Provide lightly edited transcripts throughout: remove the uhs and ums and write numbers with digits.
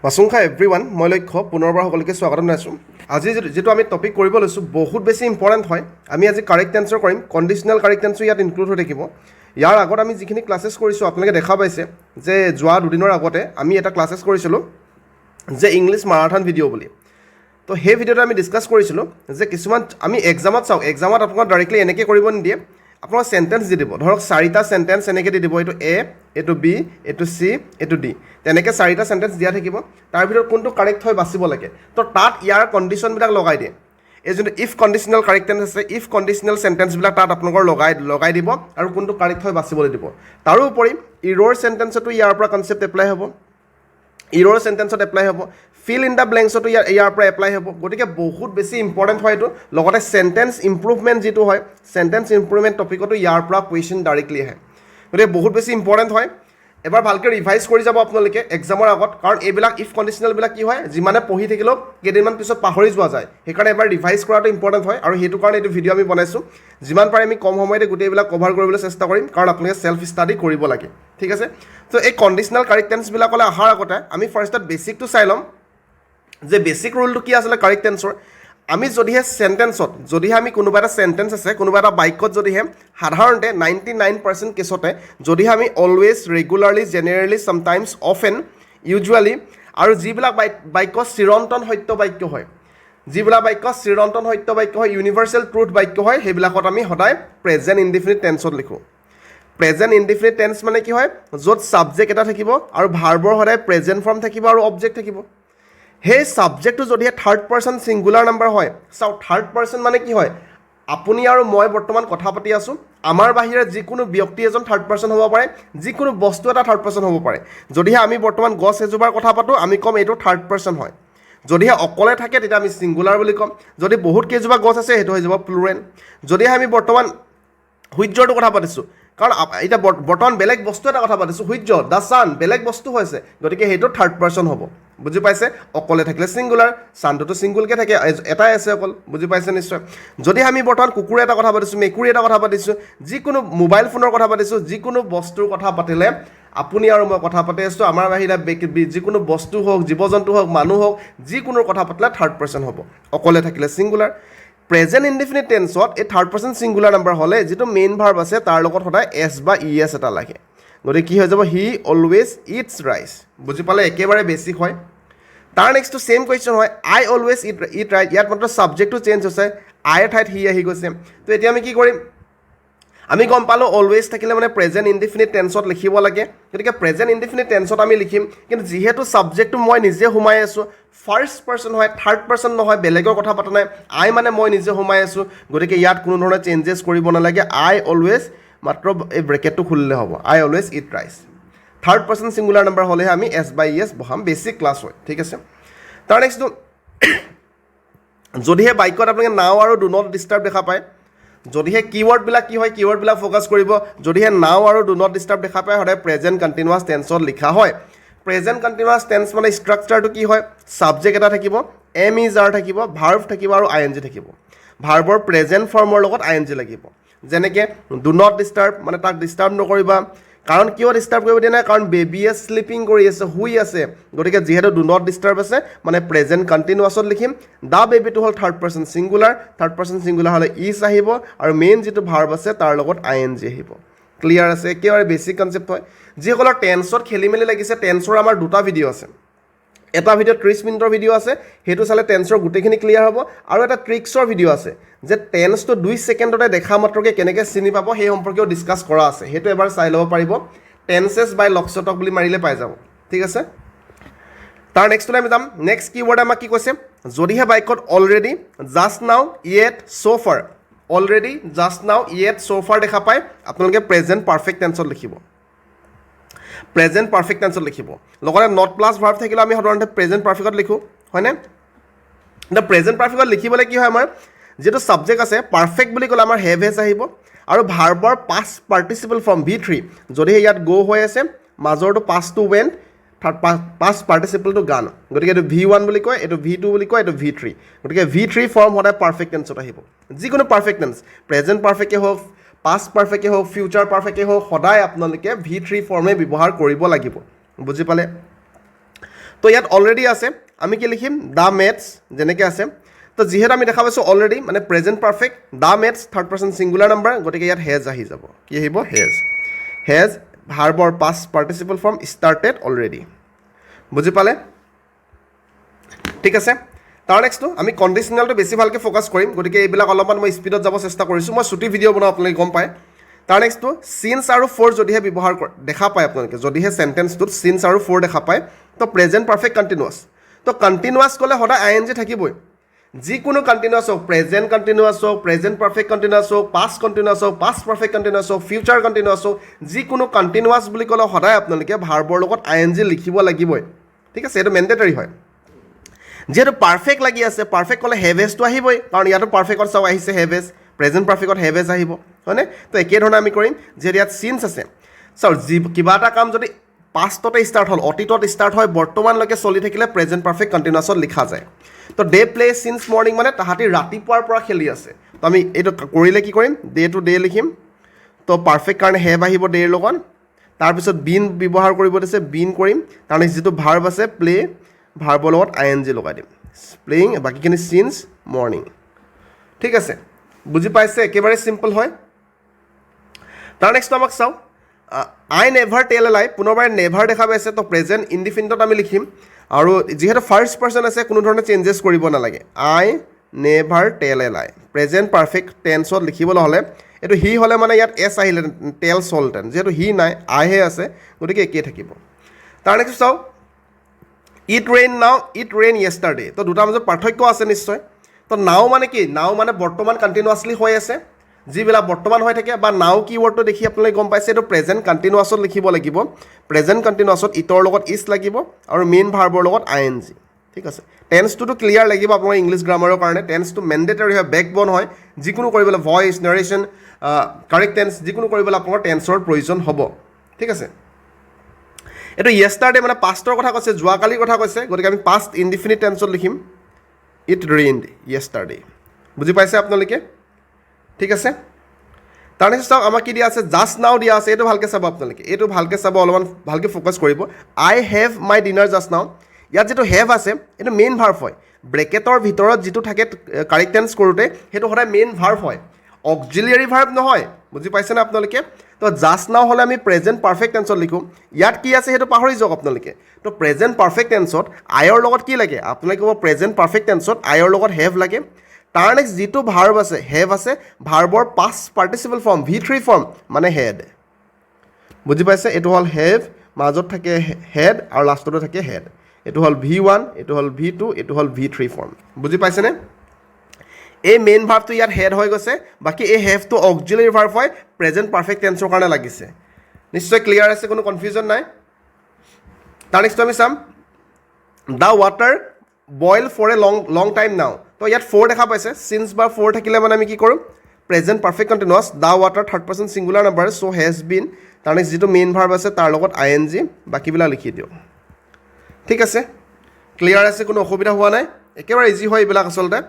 মাছুংখা everyone মই লক্ষ্য পুনৰবাৰ সকলোকে স্বাগতম জনাইছোঁ আজি যেটো আমি টপিক কৰিব লৈছোঁ বহুত বেছি ইম্পৰ্টেণ্ট হয় আমি আজি কাৰেক্ট এনসাৰ কৰিম কণ্ডিশনাল কাৰেক্ট এনসাৰ ইয়াত ইনক্লুড হৈ থাকিব ইয়াৰ আগত আমি যিখিনি ক্লাसेছ কৰিছোঁ আপোনালোকে দেখা পাইছে যে যোৱা দুদিনৰ আগতে আমি এটা ক্লাছেছ কৰিছিলোঁ যে ইংলিছ মাৰাথন ভিডিঅ' বুলি তো সেই ভিডিঅ'টো আমি ডিছকাছ কৰিছিলোঁ যে কিছুমান আমি এক্সামত চাওক এক্সামত আপোনাক ডাইৰেক্টলি এনেকৈ কৰিব নিদিয়ে আপোনাক সেন্টেন্স দি দিব ধৰক চাৰিটা সেন্টেন্স এনেকৈ দি দিব এইটো এ এইটো বি এইটো সি এইটো ডি তেনেকৈ চাৰিটা সেন্টেন্স দিয়া থাকিব তাৰ ভিতৰত কোনটো কাৰেক্ট হয় বাছিব লাগে তো তাত ইয়াৰ কণ্ডিশ্যনবিলাক লগাই দিয়ে এই যোনটো ইফ কণ্ডিশ্যনেল কাৰেক্টেন্স আছে ইফ কণ্ডিশ্যনেল সেন্টেন্সবিলাক তাত আপোনালোকৰ লগাই দিব আৰু কোনটো কাৰেক্ট হয় বাছিবলৈ দিব তাৰোপৰি ইৰৰ সেন্টেন্সতো ইয়াৰ পৰা কনচেপ্ট এপ্লাই হ'ব ইৰৰ সেন্টেন্সত এপ্লাই হ'ব ফিল ইন দ্য ব্লেংকছতো ইয়াৰ পৰা এপ্লাই হ'ব গতিকে বহুত বেছি ইম্পৰ্টেণ্ট হয় এইটো লগতে সেন্টেন্স ইম্প্ৰুভমেণ্ট যিটো হয় সেন্টেন্স ইম্প্ৰুভমেণ্ট টপিকতো ইয়াৰ পৰা কুৱেশ্যন ডাইৰেক্টলি আহে গতিকে বহুত বেছি ইম্পৰ্টেণ্ট হয় এবাৰ ভালকৈ ৰিভাইজ কৰি যাব আপোনালোকে এক্সামৰ আগত কাৰণ এইবিলাক ইফ কণ্ডিশ্যনেলবিলাক কি হয় যিমানে পঢ়ি থাকিলেও কেইদিনমান পিছত পাহৰি যোৱা যায় সেইকাৰণে এবাৰ ৰিভাইজ কৰাটো ইম্পৰ্টেণ্ট হয় আৰু সেইটো কাৰণে এইটো ভিডিঅ' আমি বনাইছোঁ যিমান পাৰে আমি কম সময়তে গোটেইবিলাক কভাৰ কৰিবলৈ চেষ্টা কৰিম কাৰণ আপোনালোকে সেল্ফ ষ্টাডি কৰিব লাগে ঠিক আছে তো এই কণ্ডিশ্যনেল কাৰেক্ট টেন্সবিলাকলৈ অহাৰ আগতে আমি ফাৰ্ষ্টত বেছিকটো চাই ল'ম যে বেছিক ৰুলটো কি আছিলে কাৰেক্ট টেন্সৰ আমি যদিহে সেন্টেন্সত যদিহে আমি কোনোবা এটা সেন্টেন্স আছে কোনোবা এটা বাক্যত যদিহে সাধাৰণতে 99% কেছতে যদিহে আমি always regularly generally sometimes often usually আৰু যিবিলাক বাক্য চিৰন্তন সত্য বাক্য হয় যিবিলাক বাক্য চিৰন্তন সত্য বাক্য হয় ইউনিভাৰ্চেল ট্ৰুথ বাক্য হয় সেইবিলাকত আমি সদায় প্ৰেজেণ্ট ইনডিফিনিট টেন্সত লিখোঁ প্ৰেজেণ্ট ইনডিফিনিট টেন্স মানে কি হয় য'ত ছাবজেক্ট এটা থাকিব আৰু ভাৰ্বৰ সদায় প্ৰেজেণ্ট ফৰ্ম থাকিব আৰু অবজেক্ট থাকিব সেই ছাবজেক্টটো যদিহে থাৰ্ড পাৰ্চন ছিংগুলাৰ নাম্বাৰ হয় চাওক থাৰ্ড পাৰ্চন মানে কি হয় আপুনি আৰু মই বৰ্তমান কথা পাতি আছোঁ আমাৰ বাহিৰে যিকোনো ব্যক্তি এজন থাৰ্ড পাৰ্চন হ'ব পাৰে যিকোনো বস্তু এটা থাৰ্ড পাৰ্চন হ'ব পাৰে যদিহে আমি বৰ্তমান গছ এজোপাৰ কথা পাতোঁ আমি ক'ম এইটো থাৰ্ড পাৰ্চন হয় যদিহে অকলে থাকে তেতিয়া আমি ছিংগুলাৰ বুলি ক'ম যদি বহুত কেইজোপা গছ আছে সেইটো হৈ যাব প্লুৰেল যদিহে আমি বৰ্তমান সূৰ্যৰটো কথা পাতিছোঁ কাৰণ এতিয়া বৰ্তমান বেলেগ বস্তু এটা কথা পাতিছোঁ সূৰ্য দ্য ছান বেলেগ বস্তু হৈছে গতিকে সেইটো থাৰ্ড পাৰ্চন হ'ব বুজি পাইছে অকলে থাকিলে ছিংগুলাৰ ছানটোতো ছিংগুলকৈ থাকে এটাই আছে অকল বুজি পাইছে নিশ্চয় যদি আমি বৰ্তমান কুকুৰ এটা কথা পাতিছোঁ মেকুৰী এটা কথা পাতিছোঁ যিকোনো মোবাইল ফোনৰ কথা পাতিছোঁ যিকোনো বস্তুৰ কথা পাতিলে আপুনি আৰু মই কথা পাতি আছোঁ আমাৰ বাহিৰে যিকোনো বস্তু হওক জীৱ জন্তু হওক মানুহ হওক যিকোনো কথা পাতিলে থাৰ্ড পাৰ্চন হ'ব অকলে থাকিলে ছিংগুলাৰ প্ৰেজেণ্ট ইনডিফিনিট টেন্সত এই থাৰ্ড পাৰ্চন ছিংগুলাৰ নাম্বাৰ হ'লে যিটো মেইন ভাৰ্ব আছে তাৰ লগত সদায় এছ বা ই এছ এটা লাগে গতিকে কি হৈ যাব হি অলৱেজ ইটছ ৰাইচ বুজি পালে একেবাৰে বেছিক হয় তাৰ নেক্সটটো ছেইম কুৱেশ্যন হয় আই অলৱেজ ইট ৰাইট ইয়াত মাত্ৰ ছাবজেক্টটো চেঞ্জ হৈছে আইৰ ঠাইত হি আহি গৈছে তো এতিয়া আমি কি কৰিম আমি গম পালোঁ অলৱেজ থাকিলে মানে প্ৰেজেণ্ট ইনডিফিনিট টেন্সত লিখিব লাগে গতিকে প্ৰেজেণ্ট ইনডিফিনিট টেন্সত আমি লিখিম কিন্তু যিহেতু ছাবজেক্টটো মই নিজে সোমাই আছোঁ ফাৰ্ষ্ট পাৰ্চন হয় থাৰ্ড পাৰ্চন নহয় বেলেগৰ কথা পতা নাই আই মানে মই নিজে সোমাই আছোঁ গতিকে ইয়াত কোনো ধৰণৰ চেঞ্জেছ কৰিব নালাগে আই অলৱেজ মাত্ৰ এই ব্ৰেকেটটো খুলিলে হ'ব I always eat rice third person singular number হ'লেহে আমি এছ বাই ই এছ বহাম বেছিক ক্লাছ হয় ঠিক আছে তাৰ নেক্সটটো যদিহে বাক্যত আপোনালোকে নাও আৰু ডু নট ডিষ্টাৰ্ব দেখা পায় যদিহে কিৱৰ্ডবিলাক কি হয় কিৱৰ্ডবিলাক ফ'কাছ কৰিব যদিহে নাও আৰু ডু নট ডিষ্টাৰ্ব দেখা পায় সদায় প্ৰেজেণ্ট কণ্টিনিউৱাছ টেন্সত লিখা হয় প্ৰেজেণ্ট কণ্টিনিউৱাছ টেন্স মানে ষ্ট্ৰাকচাৰটো কি হয় ছাবজেক্ট এটা থাকিব এম ইজ আৰ থাকিব ভাৰ্ব থাকিব আৰু আই এন জি থাকিব ভাৰ্বৰ প্ৰেজেণ্ট ফৰ্মৰ লগত আই এন জি লাগিব যেনেকৈ ডু নট ডিষ্টাৰ্ব মানে তাক ডিষ্টাৰ্ব নকৰিবা কাৰণ কিয় ডিষ্টাৰ্ব কৰিব দিয়া নাই কাৰণ বেবীয়ে শ্লিপিং কৰি আছে শুই আছে গতিকে যিহেতু ডু নট ডিষ্টাৰ্ব আছে মানে প্ৰেজেণ্ট কণ্টিনিউৱাছত লিখিম দ্য বেবীটো হ'ল থাৰ্ড পাৰ্চন ছিংগুলাৰ হ'লে ইজ আহিব আৰু মেইন যিটো ভাৰ্ব আছে তাৰ লগত আই এন জি আহিব ক্লিয়াৰ আছে একেবাৰে বেছিক কনচেপ্ট হয় যিসকলৰ টেন্সত খেলি মেলি লাগিছে টেন্সৰ আমাৰ দুটা ভিডিঅ' আছে এটা ভিডিঅ' 30 মিনিটৰ ভিডিঅ' আছে সেইটো চালে টেন্সৰ গোটেইখিনি ক্লিয়াৰ হ'ব আৰু এটা ট্ৰিক্সৰ ভিডিঅ' আছে যে টেন্সটো 2 ছেকেণ্ডতে দেখা মাত্ৰকে কেনেকৈ চিনি পাব সেই সম্পৰ্কেও ডিছকাছ কৰা আছে সেইটো এবাৰ চাই ল'ব পাৰিব টেন্সেছ বাই লক্সটক বুলি মাৰিলে পাই যাব ঠিক আছে তাৰ নেক্সটলৈ আমি যাম নেক্সট কিৱৰ্ড আমাক কি কৈছে যদিহে বাক্যত অলৰেডি জাষ্ট নাও য়েট ছ' ফাৰ অলৰেডি জাষ্ট নাও য়েট ছ' ফাৰ দেখা পায় আপোনালোকে প্ৰেজেণ্ট পাৰফেক্ট টেন্সত লিখিব প্ৰেজেণ্ট পাৰফেক্ট টেন্সত লিখিব লগতে নট প্লাছ ভাৰ্ব থাকিলে আমি সাধাৰণতে প্ৰেজেণ্ট পাৰফেক্টত লিখোঁ হয়নে এতিয়া প্ৰেজেণ্ট পাৰফেক্টত লিখিবলৈ কি হয় আমাৰ যিটো ছাবজেক্ট আছে পাৰফেক্ট বুলি ক'লে আমাৰ হেভ হেজ আহিব আৰু ভাৰ্বৰ পাষ্ট পাৰ্টিচিপল ফৰ্ম V3 যদিহে ইয়াত গ' হৈ আছে মাজৰটো পাষ্টটো ৱেণ্ট পাষ্ট পাৰ্টিচিপলটো গান গতিকে এইটো V1 বুলি কয় এইটো V2 বুলি কয় এইটো V3 গতিকে V3 ফৰ্ম সদায় পাৰফেক্ট টেন্সত আহিব যিকোনো পাৰফেক্ট টেন্স প্ৰেজেণ্ট পাৰফেক্টে হওক পাষ্ট পাৰফেক্টে হওক ফিউচাৰ পাৰফেক্টে হওক সদায় আপোনালোকে V3 ফৰ্মে ব্যৱহাৰ কৰিব লাগিব বুজি পালে তো ইয়াত অলৰেডি আছে আমি কি লিখিম দ্য মেটছ যেনেকৈ আছে তো যিহেতু আমি দেখা পাইছোঁ অলৰেডি মানে present perfect the mates third person singular number গতিকে ইয়াত হেজ আহি যাব কি আহিব হেজ ভাৰ্বৰ past participle form started already বুজি পালে ঠিক আছে তাৰ নেক্সটটো আমি কণ্ডিশ্যনেলটো বেছি ভালকৈ ফ'কাছ কৰিম গতিকে এইবিলাক অলপমান মই স্পীডত যাব চেষ্টা কৰিছোঁ মই ছুটি ভিডিঅ' বনাওঁ আপোনালোকে গম পায় তাৰ নেক্সটটো চিন্স আৰু ফ'ৰ যদিহে ব্যৱহাৰ দেখা পায় আপোনালোকে যদিহে চেণ্টেন্সটোত চিন্স আৰু ফ'ৰ দেখা পায় তো প্ৰেজেণ্ট পাৰফেক্ট কণ্টিনিউৱাছ তো কণ্টিনিউৱাছ ক'লে সদায় আই এন জি থাকিবই যিকোনো কণ্টিনিউৱাছ হওক প্ৰেজেণ্ট কণ্টিনিউৱাছ হওক প্ৰেজেণ্ট পাৰফেক্ট কণ্টিনিউৱাছ হওক পাষ্ট কণ্টিনিউৱাছ হওক পাষ্ট পাৰফেক্ট কণ্টিনিউৱাছ হওক ফিউচাৰ কণ্টিনিউৱাছ হওক যিকোনো কণ্টিনিউৱাছ বুলি ক'লে সদায় আপোনালোকে ভাৰ্বৰ লগত আই এন জি লিখিব লাগিবই ঠিক আছে এইটো মেণ্ডেটৰী হয় যিহেতু পাৰফেক্ট লাগি আছে পাৰফেক্ট ক'লে হেভেজটো আহিবই কাৰণ ইয়াতো পাৰফেক্টত চাওক আহিছে হেভেজ প্ৰেজেণ্ট পাৰফেক্টত হেভেজ আহিব হয়নে তো একেধৰণে আমি কৰিম যিহেতু ইয়াত চিন্স আছে চাওক কিবা এটা কাম যদি পাষ্টতে ষ্টাৰ্ট হ'ল অতীতত ষ্টাৰ্ট হয় বৰ্তমানলৈকে চলি থাকিলে প্ৰেজেণ্ট পাৰফেক্ট কণ্টিনিউৱাছত লিখা যায় তো ডে প্লে চিন্স মৰ্ণিং মানে তাহাঁতি ৰাতিপুৱাৰ পৰা খেলি আছে তো আমি এইটো কৰিলে কি কৰিম ডে টু ডে লিখিম তো পাৰফেক্ট কাৰণে হেভ আহিব ডেৰ লগত তাৰপিছত বিন ব্যৱহাৰ কৰিব দিছে বিন কৰিম তাৰ নেক্সট যিটো ভাৰ্ব আছে প্লে ভাৰ্বৰ লগত আই এন জি লগাই দিম প্লেইং বাকীখিনি চিন্স মৰ্ণিং ঠিক আছে বুজি পাইছে একেবাৰে চিম্পল হয় তাৰ নেক্সট আমাক চাওঁ আই নেভাৰ টেল এ লাই পুনৰবাৰ নেভাৰ দেখা পাইছে তো প্ৰেজেণ্ট ইনডিফিনিটত আমি লিখিম আৰু যিহেতু ফাৰ্ষ্ট পাৰ্চন আছে কোনো ধৰণে চেঞ্জেছ কৰিব নালাগে আই নেভাৰ টেল এ লাই প্ৰেজেণ্ট পাৰফেক্ট টেন্সত লিখিবলৈ হ'লে এইটো হি হ'লে মানে ইয়াত এছ আহিলে টেলছ হ'লহেঁতেন যিহেতু হি নাই আইহে আছে গতিকে একেই থাকিব তাৰ নেক্সট চাওঁ ইট ৰেইন নাও ইট ৰেইন য়েষ্টাৰডে তো দুটাৰ মাজত পাৰ্থক্য আছে নিশ্চয় তো নাও মানে কি নাও মানে বৰ্তমান কণ্টিনিউৱাছলি হৈ আছে যিবিলাক বৰ্তমান হৈ থাকে বা নাও কি ৱৰ্ডটো দেখি আপোনালোকে গম পাইছে এইটো প্ৰেজেণ্ট কণ্টিনিউৱাছত লিখিব লাগিব প্ৰেজেণ্ট কণ্টিনিউৱাছত ইটৰ লগত ইজ লাগিব আৰু মেইন ভাৰ্বৰ লগত আই এন জি ঠিক আছে টেন্সটোতো ক্লিয়াৰ লাগিব আপোনাৰ ইংলিছ গ্ৰামাৰৰ কাৰণে টেন্সটো মেণ্ডেটৰী হয় বেকবন হয় যিকোনো কৰিবলৈ ভইচ নাৰেশ্যন কাৰেক্ট টেন্স যিকোনো কৰিবলৈ আপোনাৰ টেন্সৰ প্ৰয়োজন হ'ব ঠিক আছে এইটো য়েষ্টাৰডে মানে পাষ্টৰ কথা কৈছে যোৱাকালিৰ কথা কৈছে গতিকে আমি পাষ্ট ইনডিফিনিট টেন্সত লিখিম ইট ৰেইনড য়েষ্টাৰডে বুজি পাইছে আপোনালোকে ঠিক আছে তাৰ নেক্সট চাওক আমাক কি দিয়া আছে জাষ্ট নাও দিয়া আছে এইটো ভালকৈ চাব আপোনালোকে এইটো ভালকৈ চাব অলপমান ভালকৈ ফ'কাছ কৰিব আই হেভ মাই ডিনাৰ জাষ্ট নাও ইয়াত যিটো হেভ আছে এইটো মেইন ভাৰ্ব হয় ব্ৰেকেটৰ ভিতৰত যিটো থাকে কাৰেক্ট টেন্স কৰোঁতে সেইটো সদায় মেইন ভাৰ্ব হয় অক্সিলিয়াৰী ভাৰ্ব নহয় বুজি পাইছেনে আপোনালোকে তো জাষ্ট নাও হ'লে আমি প্ৰেজেণ্ট পাৰফেক্ট টেন্সত লিখোঁ ইয়াত কি আছে সেইটো পাহৰি যাওক আপোনালোকে তো প্ৰেজেণ্ট পাৰফেক্ট টেন্সত আইৰ লগত কি লাগে আপোনালোকে ক'ব প্ৰেজেণ্ট পাৰফেক্ট টেন্সত আইৰ লগত হেভ লাগে তাৰ নেক্সট যিটো ভাৰ্ব আছে হেভ আছে ভাৰ্বৰ past participle form V3 form মানে হেড বুজি পাইছে এইটো হ'ল হেভ মাজত থাকে হেড আৰু লাষ্টতো থাকে হেড এইটো হ'ল V1 এইটো হ'ল V2 এইটো হ'ল V3 ফৰ্ম বুজি পাইছেনে এই মেইন ভাৰ্বটো ইয়াত হেড হৈ গৈছে বাকী এই হেভটো অক্সিলিয়াৰী ভাৰ্ব হয় প্ৰেজেণ্ট পাৰফেক্ট টেন্সৰ কাৰণে লাগিছে নিশ্চয় ক্লিয়াৰ আছে কোনো কনফিউজন নাই তাৰ নেক্সট আমি চাম the water boil for a long time now তো ইয়াত ফ'ৰ দেখা পাইছে চিন্স বা ফ'ৰ থাকিলে মানে আমি কি কৰোঁ present perfect continuous the water third person singular number so' has been তাৰ নেক্সট যিটো মেইন ভাৰ্ব আছে তাৰ লগত আই এন জি বাকীবিলাক লিখি দিওঁ ঠিক আছে ক্লিয়াৰ আছে কোনো অসুবিধা হোৱা নাই একেবাৰে ইজি হয় এইবিলাক আচলতে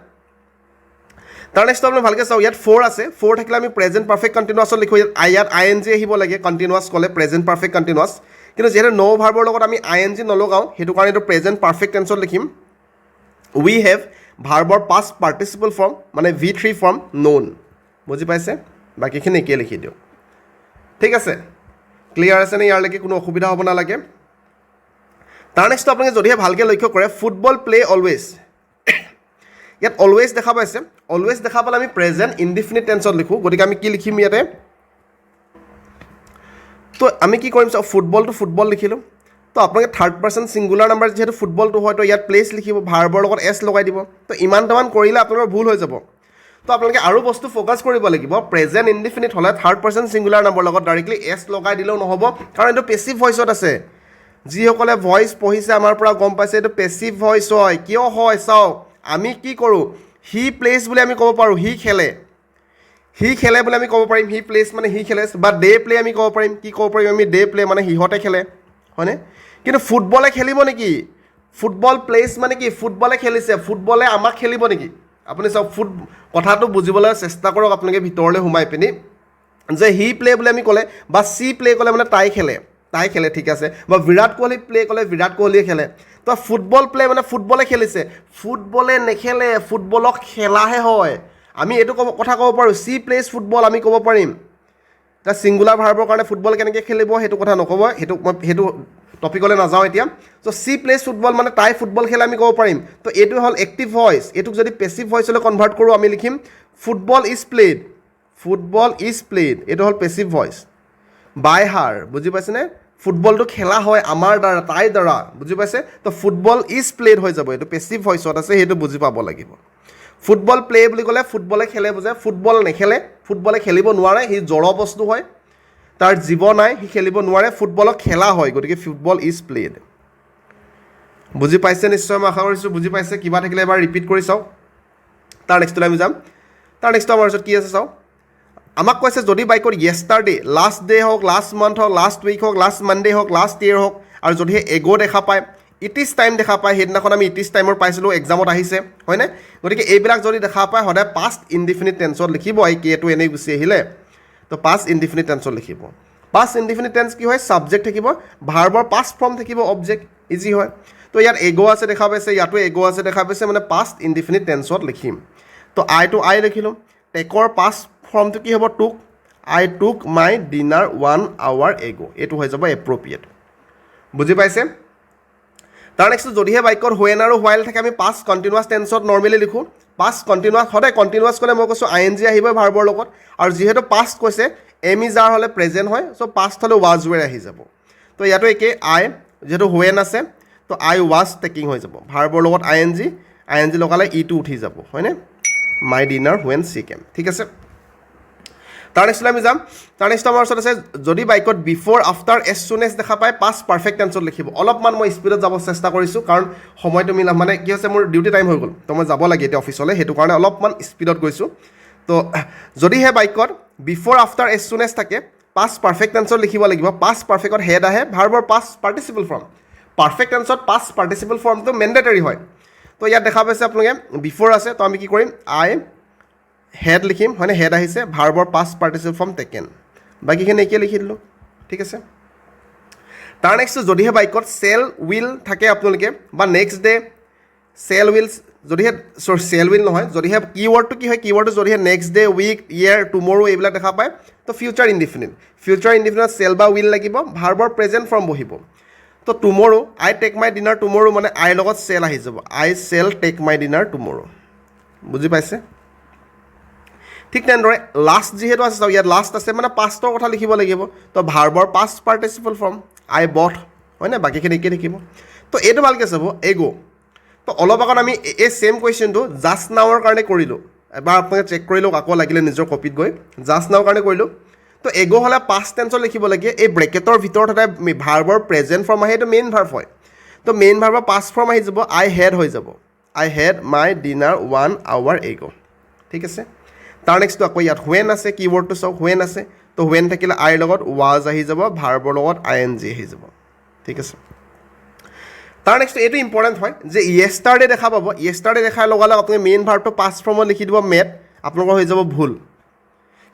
তাৰ নেক্সট আপুনি ভালকৈ চাওঁ ইয়াত ফ'ৰ আছে ফ'ৰ থাকিলে আমি প্ৰেজেণ্ট পাৰফেক্ট কণ্টিনিউৱাছত লিখোঁ ইয়াত আই এন জি আহিব লাগে কণ্টিনিউৱাছ ক'লে প্ৰেজেণ্ট পাৰফেক্ট কণ্টিনিউৱাছ কিন্তু যিহেতু ন' ভাৰ্বৰ লগত আমি আই এন জি নলগাওঁ সেইটো কাৰণে এইটো প্ৰেজেণ্ট পাৰফেক্ট টেন্সত লিখিম উই হেভ ভাৰ্বৰ পাষ্ট পাৰ্টিচিপল ফৰ্ম মানে V3 ফৰ্ম ন'ন বুজি পাইছে বাকীখিনি একেই লিখি দিওঁ ঠিক আছে ক্লিয়াৰ আছেনে ইয়াৰলৈকে কোনো অসুবিধা হ'ব নালাগে তাৰ নেক্সটটো আপোনালোকে যদিহে ভালকৈ লক্ষ্য কৰে ফুটবল প্লে অলৱেজ ইয়াত অলৱেজ দেখা পাইছে অলৱেজ দেখা পালে আমি প্ৰেজেণ্ট ইনডিফিনিট টেন্সত লিখোঁ গতিকে আমি কি লিখিম ইয়াতে তো আমি কি কৰিম চাওঁ ফুটবলটো ফুটবল লিখিলোঁ তো আপোনালোকে থাৰ্ড পাৰ্চন ছিংগুলাৰ নাম্বাৰ যিহেতু ফুটবলটো হয় তো ইয়াত প্লেচ লিখিব ভাৰ্বৰ লগত এছ লগাই দিব তো ইমানটামান কৰিলে আপোনালোকৰ ভুল হৈ যাব তো আপোনালোকে আৰু বস্তু ফ'কাছ কৰিব লাগিব প্ৰেজেণ্ট ইনডিফিনিট হ'লে থাৰ্ড পাৰ্চন ছিংগুলাৰ নাম্বাৰ লগত ডাইৰেক্টলি এছ লগাই দিলেও নহ'ব কাৰণ এইটো পেচিভ ভইচত আছে যিসকলে ভইচ পঢ়িছে আমাৰ পৰা গম পাইছে এইটো পেচিভ ভইচ হয় কিয় হয় চাওক আমি কি কৰোঁ হি প্লেচ বুলি আমি ক'ব পাৰোঁ হি খেলে বুলি আমি ক'ব পাৰিম হি প্লেচ মানে হি খেলে বা ডে প্লে আমি ক'ব পাৰিম কি ক'ব পাৰিম আমি ডে প্লে মানে সিহঁতে খেলে হয়নে কিন্তু ফুটবলে খেলিব নেকি ফুটবল প্লেচ মানে কি ফুটবলে খেলিছে ফুটবলে আমাক খেলিব নেকি আপুনি চাওক কথাটো বুজিবলৈ চেষ্টা কৰক আপোনালোকে ভিতৰলৈ সোমাই পিনি যে হি প্লে বুলি আমি ক'লে বা চি প্লে ক'লে মানে তাই খেলে ঠিক আছে বা বিৰাট কোহলি প্লে ক'লে বিৰাট কোহলিয়ে খেলে তো তো ফুটবল প্লে মানে ফুটবলে খেলিছে ফুটবলে নেখেলে ফুটবলক খেলাহে হয় আমি এইটো কথা ক'ব পাৰোঁ চি প্লেজ ফুটবল আমি ক'ব পাৰিম এতিয়া ছিংগুলাৰ ভাৰ্বৰ কাৰণে ফুটবল কেনেকৈ খেলিব সেইটো কথা নক'ব সেইটো টপিকলৈ নাযাওঁ এতিয়া চ' চি প্লেজ ফুটবল মানে তাই ফুটবল খেলে আমি ক'ব পাৰিম তো এইটো হ'ল এক্টিভ ভইচ এইটোক যদি পেচিভ ভইচলৈ কনভাৰ্ট কৰোঁ আমি লিখিম ফুটবল ইজ প্লেড এইটো হ'ল পেচিভ ভইচ বাই হাৰ বুজি পাইছেনে ফুটবলটো খেলা হয় আমাৰ দ্বাৰা তাইৰ দ্বাৰা বুজি পাইছে তো ফুটবল ইজ প্লেড হৈ যাব এইটো পেচিভ ভইচত আছে সেইটো বুজি পাব লাগিব ফুটবল প্লে বুলি ক'লে ফুটবলে খেলে বুজে ফুটবল নেখেলে ফুটবলে খেলিব নোৱাৰে সি জড় বস্তু হয় তাৰ জীৱ নাই সি খেলিব নোৱাৰে ফুটবলক খেলা হয় গতিকে ফুটবল ইজ প্লেড বুজি পাইছে নিশ্চয় মই আশা কৰিছোঁ বুজি পাইছে কিবা থাকিলে এবাৰ ৰিপিট কৰি চাওক তাৰ নেক্সটলৈ আমি যাম তাৰ নেক্সট আমাৰ ওচৰত কি আছে চাওক আমাক কৈছে যদি বাইকত য়েষ্টাৰডে লাষ্ট ডে হওক লাষ্ট মান্থ হওক লাষ্ট উইক হওক লাষ্ট মানডে হওক লাষ্ট ইয়েৰ হওক আৰু যদিহে এগো দেখা পায় ইট ইজ টাইম দেখা পায় সেইদিনাখন আমি ইট ইজ টাইমৰ পাইছিলোঁ এক্সামত আহিছে হয়নে গতিকে এইবিলাক যদি দেখা পায় সদায় পাষ্ট ইনডিফিনিট টেন্সত লিখিব এই কেটো এনেই গুচি আহিলে তো পাষ্ট ইনডিফিনিট টেন্সত লিখিব পাষ্ট ইনডিফিনিট টেন্স কি হয় ছাবজেক্ট থাকিব ভাৰ্বৰ পাষ্ট ফৰ্ম থাকিব অবজেক্ট ইজি হয় তো ইয়াত এগো আছে দেখা পাইছে ইয়াতো এগো আছে দেখা পাইছে মানে পাষ্ট ইনডিফিনিট টেন্সত লিখিম তো আইটো আই লিখিলোঁ টেকৰ পাষ্ট ফৰ্মটো কি হ'ব টুক I took my dinner 1 hour এগো এইটো হৈ যাব এপ্ৰপ্ৰিয়েট বুজি পাইছে তাৰ নেক্সট যদিহে বাক্যত হুৱেন আৰু হোৱাইল থাকে আমি পাষ্ট কণ্টিনিউৱাছ টেন্সত নৰ্মেলি লিখোঁ পাষ্ট কণ্টিনিউৱাছ সদায় কণ্টিনিউৱাছ ক'লে মই কৈছোঁ আই এন জি আহিবই ভাৰ্বৰ লগত আৰু যিহেতু পাষ্ট কৈছে এম ই যাৰ হ'লে প্ৰেজেণ্ট হয় চ' পাষ্ট হ'লে ৱাজ ৱেৰ আহি যাব তো ইয়াতো একেই আই যিহেতু হুৱেন আছে তো আই ৱাজ টেকিং হৈ যাব ভাৰ্বৰ লগত আই এন জি লগালে ইটো উঠি যাব হয়নে মাই ডিনাৰ হুৱেন চি কেম ঠিক আছে তাৰ নেক্সটলৈ আমি যাম তাৰ নেক্সট আমাৰ ওচৰত আছে যদি বাইকত before after as soon as দেখা পায় পাষ্ট পাৰফেক্ট টেন্সত লিখিব অলপমান মই স্পীডত যাব চেষ্টা কৰিছোঁ কাৰণ সময়টো মিলা মানে কি হৈছে মোৰ ডিউটি টাইম হৈ গ'ল তো মই যাব লাগে এতিয়া অফিচলৈ সেইটো কাৰণে অলপমান স্পীডত গৈছোঁ তো যদিহে বাইকত before after as soon as থাকে পাষ্ট পাৰফেক্ট টেন্সত লিখিব লাগিব পাষ্ট পাৰফেক্টত হেড আহে ভাৰ্বৰ পাষ্ট পাৰ্টিচিপল ফৰ্ম পাৰফেক্ট টেন্সত পাষ্ট পাৰ্টিচিপল ফৰ্মটো মেণ্ডেটৰী হয় তো ইয়াত দেখা পাইছে আপোনালোকে বিফ'ৰ আছে তো আমি কি কৰিম আই হেড লিখিম হয়নে হেড আহিছে ভাৰ্বৰ পাষ্ট পাৰ্টিচিপল ফৰ্ম টেকেন বাকীখিনি একেই লিখি দিলোঁ ঠিক আছে তাৰ নেক্সট যদিহে বাইকত চেল উইল থাকে আপোনালোকে বা নেক্সট ডে চেল উইল যদিহে চেল উইল নহয় যদিহে কিৱৰ্ডটো কি হয় কিৱৰ্ডটো যদিহে next day week year tomorrow এইবিলাক দেখা পায় তো ফিউচাৰ ইনডিফিনিট চেল বা উইল লাগিব ভাৰ্বৰ প্ৰেজেণ্ট ফৰ্ম বহিব তো টুমৰো আই টেক মাই ডিনাৰ টুমৰো মানে আইৰ লগত চেল আহি যাব I shall take my dinner tomorrow বুজি পাইছে ঠিক তেনেদৰে লাষ্ট যিহেতু আছে চাওক ইয়াত লাষ্ট আছে মানে পাষ্টৰ কথা লিখিব লাগিব তো ভাৰ্বৰ পাষ্ট পাৰ্টিচিপল ফৰ্ম আই বথ হয়নে বাকীখিনি একেই থাকিব তো এইটো ভালকৈ চাব এগো তো অলপ আগত আমি এই ছেইম কুৱেশ্যনটো জাষ্ট নাওৰ কাৰণে কৰিলোঁ এবাৰ আপোনালোকে চেক কৰি লওক আকৌ লাগিলে নিজৰ কপিত গৈ জাষ্ট নাওৰ কাৰণে কৰিলোঁ তো এগো হ'লে পাষ্ট টেন্সত লিখিব লাগে এই ব্ৰেকেটৰ ভিতৰত সদায় ভাৰ্বৰ প্ৰেজেণ্ট ফৰ্ম আহে এইটো মেইন ভাৰ্ব হয় তো মেইন ভাৰ্বৰ পাষ্ট ফৰ্ম আহি যাব আই হেড হৈ যাব আই হেড মাই ডিনাৰ 1 hour এগো ঠিক আছে তাৰ নেক্সটটো আকৌ ইয়াত হুৱেন আছে কিৱৰ্ডটো চাওক হুৱেন আছে তো হুৱেন থাকিলে আইৰ লগত ৱাজ আহি যাব ভাৰ্বৰ লগত আই এন জি আহি যাব ঠিক আছে তাৰ নেক্সটটো এইটো ইম্পৰ্টেণ্ট হয় যে য়েষ্টাৰডে দেখা পাব য়েষ্টাৰডে দেখাৰ লগালগ আপুনি মেইন ভাৰ্বটো পাষ্ট ফৰ্মত লিখি দিব মেট আপোনালোকৰ হৈ যাব ভুল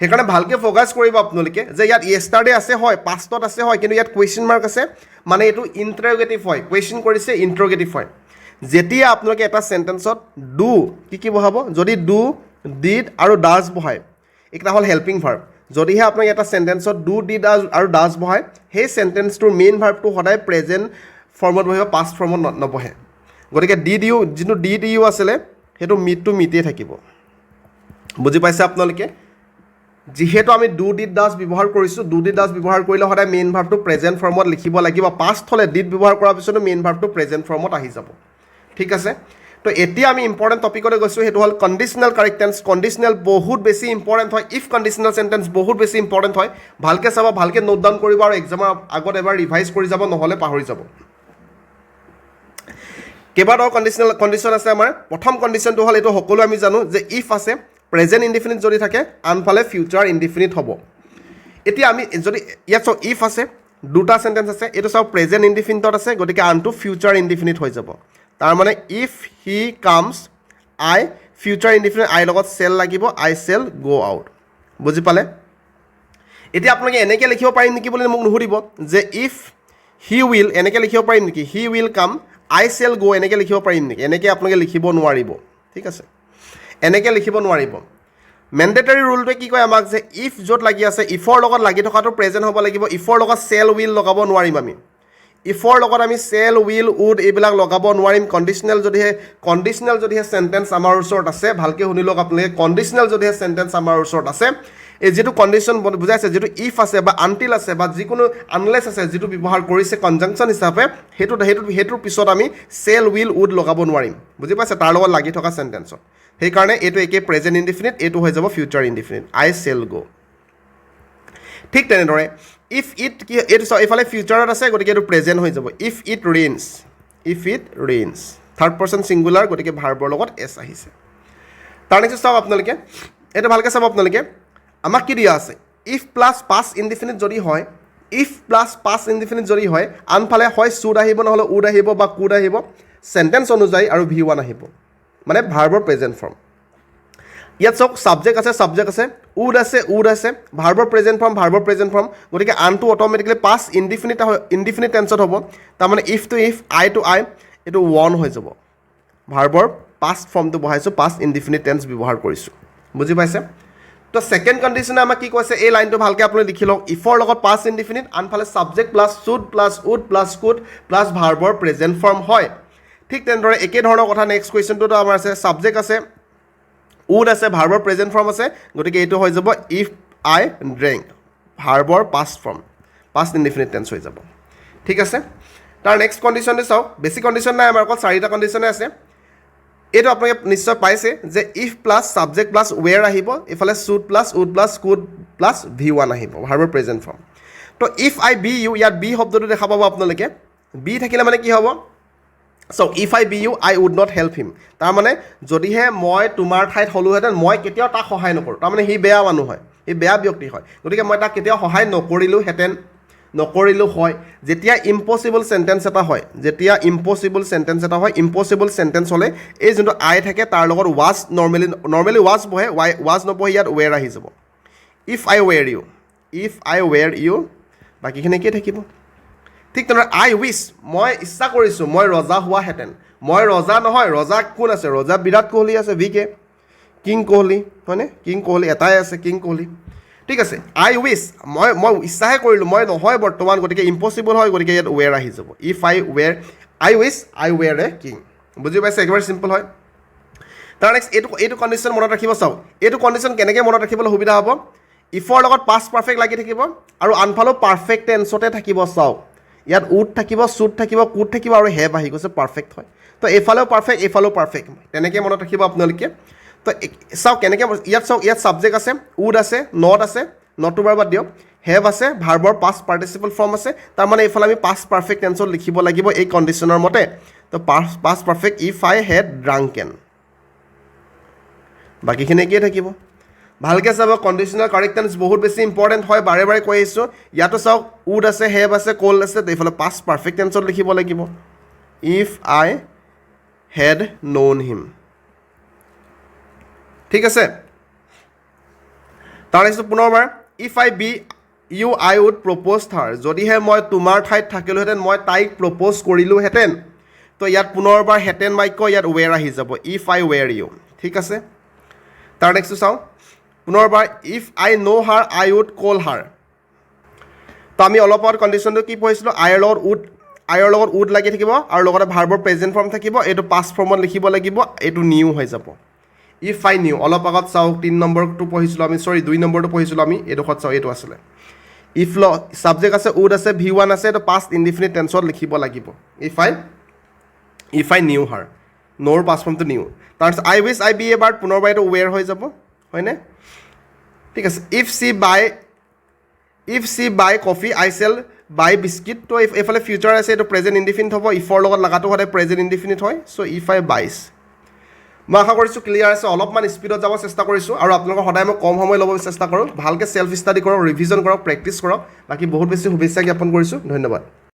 সেইকাৰণে ভালকৈ ফ'কাছ কৰিব আপোনালোকে যে ইয়াত য়েষ্টাৰডে আছে হয় পাষ্টত আছে হয় কিন্তু ইয়াত কুৱেশ্যন মাৰ্ক আছে মানে এইটো ইণ্টাৰগেটিভ হয় কুৱেশ্যন কৰিছে ইণ্টাৰগেটিভ হয় যেতিয়া আপোনালোকে এটা চেণ্টেন্সত ডু কি বহাব যদি ডু ডিড আৰু ডাজ বহায় এইকেইটা হ'ল হেল্পিং ভাৰ্ব যদিহে আপোনাক এটা চেণ্টেন্সত ডু ডিড আৰু ডাজ বহায় সেই চেণ্টেন্সটোৰ মেইন ভাৰ্বটো সদায় প্ৰেজেণ্ট ফৰ্মত বহিব পাষ্ট ফৰ্মত নবহে গতিকে ডিড ইউ যিটো ডিড ইউ আছিলে সেইটো মিটটো মিটেই থাকিব বুজি পাইছে আপোনালোকে যিহেতু আমি ডু ডিড ডাজ ব্যৱহাৰ কৰিছোঁ ডু ডিড ডাজ ব্যৱহাৰ কৰিলে সদায় মেইন ভাৰ্বটো প্ৰেজেণ্ট ফৰ্মত লিখিব লাগিব পাষ্ট হ'লে ডিড ব্যৱহাৰ কৰাৰ পিছতো মেইন ভাৰ্বটো প্ৰেজেণ্ট ফৰ্মত আহি যাব ঠিক আছে তো এতিয়া আমি ইম্পৰ্টেণ্ট টপিকলৈ গৈছোঁ সেইটো হ'ল কণ্ডিশ্যনেল কাৰেক্ট টেন্স কণ্ডিশ্যনেল বহুত বেছি ইম্পৰ্টেণ্ট হয় ইফ কণ্ডিশ্যনেল চেণ্টেন্স বহুত বেছি ইম্পৰ্টেণ্ট হয় ভালকৈ চাব ভালকৈ নোট ডাউন কৰিব আৰু এক্সামৰ আগত এবাৰ ৰিভাইজ কৰি যাব নহ'লে পাহৰি যাব কেইবাটাও কণ্ডিশ্যন আছে আমাৰ প্ৰথম কণ্ডিশ্যনটো হ'ল এইটো সকলো আমি জানো যে ইফ আছে প্ৰেজেণ্ট ইনডিফিনিট যদি থাকে আনফালে ফিউচাৰ ইনডিফিনিট হ'ব এতিয়া আমি যদি ইয়াত চাওক ইফ আছে দুটা চেণ্টেন্স আছে এইটো চাওক প্ৰেজেণ্ট ইনডিফিনিটত আছে গতিকে আনটো ফিউচাৰ ইনডিফিনিট হৈ যাব তাৰমানে if he comes I future indefinite আইৰ লগত চেল লাগিব আই চেল গ' আউট বুজি পালে এতিয়া আপোনালোকে এনেকৈ লিখিব পাৰিম নেকি বুলি মোক নুসুধিব যে ইফ হি উইল এনেকৈ লিখিব পাৰিম নেকি he will come I cell গো এনেকৈ লিখিব পাৰিম নেকি? এনেকৈ আপোনালোকে লিখিব নোৱাৰিব, ঠিক আছে? এনেকৈ লিখিব নোৱাৰিব। মেণ্ডেটৰী ৰুলটোৱে কি কয় আমাক যে ইফ য'ত লাগি আছে ইফৰ লগত লাগি থকাটো প্ৰেজেণ্ট হ'ব লাগিব। ইফৰ লগত চেল উইল লগাব নোৱাৰিম আমি। ইফৰ লগত আমি চেল উইল উড এইবিলাক লগাব নোৱাৰিম। কণ্ডিশ্যনেল যদিহে চেণ্টেন্স আমাৰ ওচৰত আছে, ভালকৈ শুনি লওক আপোনালোকে, কণ্ডিশ্যনেল যদিহে চেণ্টেন্স আমাৰ ওচৰত আছে, এই যিটো কণ্ডিশ্যন বুজাইছে, যিটো ইফ আছে বা আনটিল আছে বা যিকোনো আনলেছ আছে, যিটো ব্যৱহাৰ কৰিছে কনজাংশ্যন হিচাপে, সেইটোৰ পিছত আমি চেল উইল উড লগাব নোৱাৰিম, বুজি পাইছে? তাৰ লগত লাগি থকা চেণ্টেন্সত। সেইকাৰণে এইটো একে প্ৰেজেণ্ট ইনডিফিনিট, এইটো হৈ যাব ফিউচাৰ ইনডিফিনিট, আই চেল গো। ঠিক তেনেদৰে ইফ ইট কি, এইটো চাওক এইফালে ফিউচাৰত আছে, গতিকে এইটো প্ৰেজেণ্ট হৈ যাব। If it rains, if it rains, third person singular, গতিকে ভাৰ্বৰ লগত এছ আহিছে। তাৰ নেক্সট চাওক আপোনালোকে, এইটো ভালকৈ চাব আপোনালোকে, আমাক কি দিয়া আছে? ইফ প্লাছ পাষ্ট ইনডিফিনিট যদি হয়, ইফ প্লাছ পাষ্ট ইনডিফিনিট যদি হয়, আনফালে হয় শুড আহিব, নহ'লে উড আহিব বা কুড আহিব, চেণ্টেন্স অনুযায়ী, আৰু V1 আহিব, মানে ভাৰ্বৰ প্ৰেজেণ্ট ফৰ্ম। ইয়াত চাওক ছাবজেক্ট আছে, উড আছে, ভাৰ্বৰ প্ৰেজেণ্ট ফৰ্ম, গতিকে আনটো অট'মেটিকেলি পাষ্ট ইনডিফিনিট টেন্সত হ'ব। তাৰমানে if to if, I to I, এইটো ওৱান হৈ যাব। ভাৰ্বৰ পাষ্ট ফৰ্মটো বহাইছোঁ, পাষ্ট ইনডিফিনিট টেন্স ব্যৱহাৰ কৰিছোঁ, বুজি পাইছে? তো ছেকেণ্ড কণ্ডিশ্যনে আমাক কি কৈছে, এই লাইনটো ভালকৈ আপুনি লিখি লওক। ইফৰ লগত পাষ্ট ইনডিফিনিট, আনফালে subject plus should plus would plus could plus ভাৰ্বৰ প্ৰেজেণ্ট ফৰ্ম হয়। ঠিক তেনেদৰে একেধৰণৰ কথা নেক্সট কুৱেশ্যনটোতো আমাৰ আছে, ছাবজেক্ট আছে, উড আছে, ভাৰ্বৰ প্ৰেজেণ্ট ফৰ্ম আছে, গতিকে এইটো হৈ যাব ইফ আই ড্ৰেংক, ভাৰ্বৰ past form, past indefinite tense হৈ যাব, ঠিক আছে? তাৰ নেক্সট কণ্ডিশ্যনটো চাওক, বেছি কণ্ডিশ্যন নাই আমাৰ, অকল 4টা কণ্ডিশ্যনে আছে। এইটো আপোনালোকে নিশ্চয় পাইছে যে if plus subject plus were আহিব, এইফালে should plus would plus could plus V1 আহিব, ভাৰ্বৰ প্ৰেজেণ্ট ফৰ্ম। তো ইফ আই বি ইউ, ইয়াত বি শব্দটো দেখা পাব আপোনালোকে, বি থাকিলে মানে কি হ'ব? So' if I be you, I would not help him, তাৰমানে যদিহে মই তোমাৰ ঠাইত হ'লোহেঁতেন, মই কেতিয়াও তাক সহায় নকৰোঁ, তাৰমানে সি বেয়া মানুহ হয়, সি বেয়া ব্যক্তি হয়, গতিকে মই তাক কেতিয়াও সহায় নকৰিলোঁ হয়। যেতিয়া ইম্পচিবল চেণ্টেন্স এটা হয়, ইম্পচিবল চেণ্টেন্স হ'লে এই যোনটো আই থাকে তাৰ লগত ৱাজ নৰ্মেলি ৱাজ বহে, ৱাজ নবহে, ইয়াত ৱেৰ আহি যাব। ইফ আই ৱেৰ ইউ, বাকীখিনি একেই থাকিব। ঠিক তেনেদৰে আই উইচ, মই ইচ্ছা কৰিছোঁ মই ৰজা হোৱাহেঁতেন, মই ৰজা নহয়, ৰজা কোন আছে? ৰজা বিৰাট কোহলি আছে, VK, কিং কোহলি, হয়নে? কিং কোহলি এটাই আছে, কিং কোহলি, ঠিক আছে? আই উইচ, মই ইচ্ছাহে কৰিলোঁ, মই নহয় বৰ্তমান, গতিকে ইম্পচিবল হয়, গতিকে ইয়াত ৱেৰ আহি যাব। If I wish I were a king, বুজি পাইছে? একেবাৰে চিম্পল হয়। তাৰ নেক্সট এইটো কণ্ডিশ্যন মনত ৰাখিব। চাওক এইটো কণ্ডিশ্যন কেনেকৈ মনত ৰাখিবলৈ সুবিধা হ'ব? ইফৰ লগত পাষ্ট পাৰফেক্ট লাগি থাকিব, আৰু আনফালেও পাৰফেক্ট টেন্সতে থাকিব। চাওক ইয়াত উড থাকিব, শুড থাকিব, কুড থাকিব, আৰু হেভ আহি গৈছে, পাৰফেক্ট হয়। তো এইফালেও পাৰফেক্ট, তেনেকৈ মনত ৰাখিব আপোনালোকে। তো চাওক কেনেকৈ, ইয়াত ছাবজেক্ট আছে, উড আছে, নটটো বাৰু বাদ দিয়ক, হেভ আছে, ভাৰ্বৰ পাষ্ট পাৰ্টিচিপল ফৰ্ম আছে, তাৰমানে এইফালে আমি পাষ্ট পাৰফেক্ট টেন্সত লিখিব লাগিব এই কণ্ডিশ্যনৰ মতে। তো past perfect if I had drunken, বাকীখিনি একেই থাকিব। ভালকৈ চাব, কণ্ডিশ্যনেল কাৰেক্ট টেন্স বহুত বেছি ইম্পৰ্টেণ্ট হয়, বাৰে কৈ আহিছোঁ। ইয়াতো চাওক উড আছে, হেভ আছে, কোল্ড আছে, তো এইফালে পাষ্ট পাৰফেক্ট টেন্সত লিখিব লাগিব, if I had known him, ঠিক আছে? তাৰ নেক্সট পুনৰবাৰ, if I be you I would propose her, যদিহে মই তোমাৰ ঠাইত থাকিলোহেঁতেন, মই তাইক প্ৰপ'জ কৰিলোহেঁতেন। তো ইয়াত পুনৰবাৰ হেটেন বাক্য, ইয়াত ৱেৰ আহি যাব, ইফ আই ৱেৰ ইউ, ঠিক আছে? তাৰ নেক্সটটো চাওঁ পুনৰবাৰ, if I no' her I would কল হাৰ। তো আমি অলপ আগত কণ্ডিশ্যনটো কি পঢ়িছিলোঁ? আইৰ লগত উড লাগি থাকিব, আৰু লগতে ভাৰ্বৰ প্ৰেজেণ্ট ফৰ্ম থাকিব, এইটো পাষ্ট ফৰ্মত লিখিব লাগিব, এইটো নিউ হৈ যাব। ইফ আই নিউ, অলপ আগত চাওক 3 নম্বৰটো পঢ়িছিলোঁ আমি, 2 নম্বৰটো পঢ়িছিলোঁ আমি, এইডোখৰত চাওক এইটো আছিলে। ইফ ছাবজেক্ট আছে, উড আছে, V1 আছে, এইটো পাষ্ট ইনডিফিনিট টেন্সত লিখিব লাগিব, ইফ আই নিউ হাৰ, ন'ৰ পাষ্ট ফৰ্মটো নিউ। তাৰপিছত I wish I be a bird, পুনৰবাৰ এইটো ৱেৰ হৈ যাব, হয়নে? ঠিক আছে। If she buy coffee I shall buy biscuit, তো এইফালে ফিউচাৰ আছে, এইটো প্ৰেজেণ্ট ইনডিফিনিট হ'ব, ইফৰ লগত লগাটো সদায় প্ৰেজেণ্ট ইনডিফিনিট হয়। চ' ইফ আই বাইছ, মই আশা কৰিছোঁ ক্লিয়াৰ আছে, অলপমান স্পীডত যাব চেষ্টা কৰিছোঁ, আৰু আপোনালোকৰ সদায় মই কম সময় ল'ব চেষ্টা কৰোঁ। ভালকৈ চেল্ফ ষ্টাডি কৰক, ৰিভিজন কৰক, প্ৰেক্টিছ কৰক। বাকী বহুত বেছি শুভেচ্ছা জ্ঞাপন কৰিছোঁ, ধন্যবাদ।